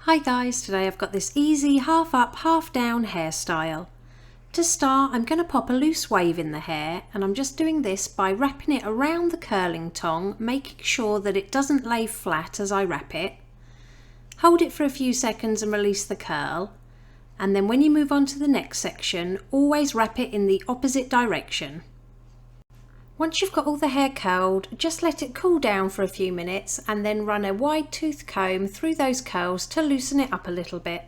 Hi guys, today I've got this easy half up, half down hairstyle. To start, I'm going to pop a loose wave in the hair, and I'm just doing this by wrapping it around the curling tong, making sure that it doesn't lay flat as I wrap it. Hold it for a few seconds and release the curl, and then when you move on to the next section, always wrap it in the opposite direction. Once you've got all the hair curled, just let it cool down for a few minutes and then run a wide tooth comb through those curls to loosen it up a little bit.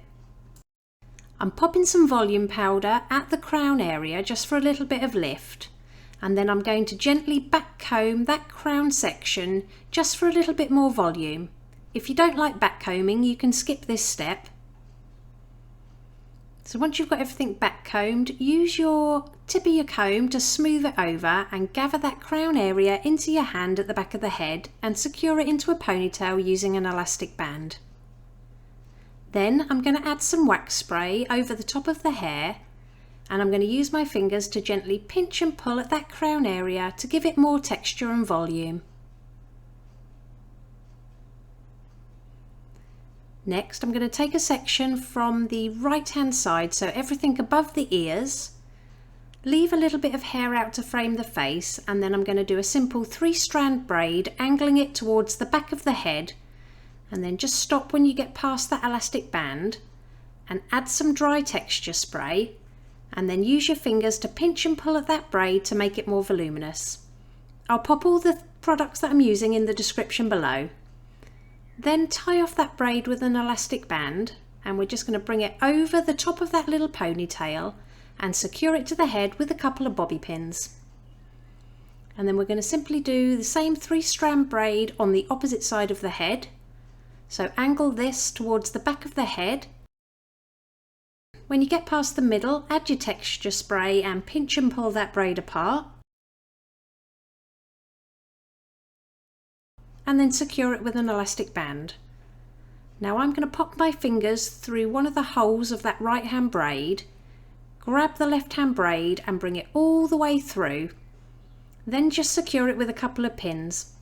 I'm popping some volume powder at the crown area just for a little bit of lift, and then I'm going to gently back comb that crown section just for a little bit more volume. If you don't like back combing, you can skip this step. So once you've got everything back combed, use your tip of your comb to smooth it over and gather that crown area into your hand at the back of the head and secure it into a ponytail using an elastic band. Then I'm going to add some wax spray over the top of the hair, and I'm going to use my fingers to gently pinch and pull at that crown area to give it more texture and volume. Next, I'm going to take a section from the right hand side, so everything above the ears, leave a little bit of hair out to frame the face, and then I'm going to do a simple 3-strand braid, angling it towards the back of the head, and then just stop when you get past that elastic band and add some dry texture spray, and then use your fingers to pinch and pull at that braid to make it more voluminous. I'll pop all the products that I'm using in the description below. Then tie off that braid with an elastic band, and we're just going to bring it over the top of that little ponytail and secure it to the head with a couple of bobby pins. And then we're going to simply do the same 3-strand braid on the opposite side of the head. So angle this towards the back of the head. When you get past the middle, add your texture spray and pinch and pull that braid apart. And then secure it with an elastic band. Now I'm going to pop my fingers through one of the holes of that right hand braid, grab the left hand braid and bring it all the way through. Then just secure it with a couple of pins.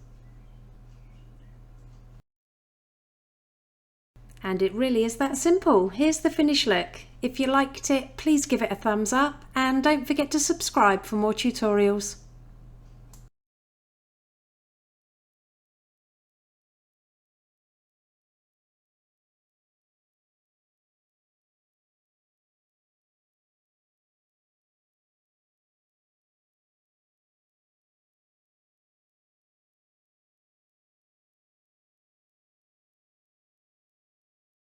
And it really is that simple. Here's the finished look. If you liked it, please give it a thumbs up and don't forget to subscribe for more tutorials.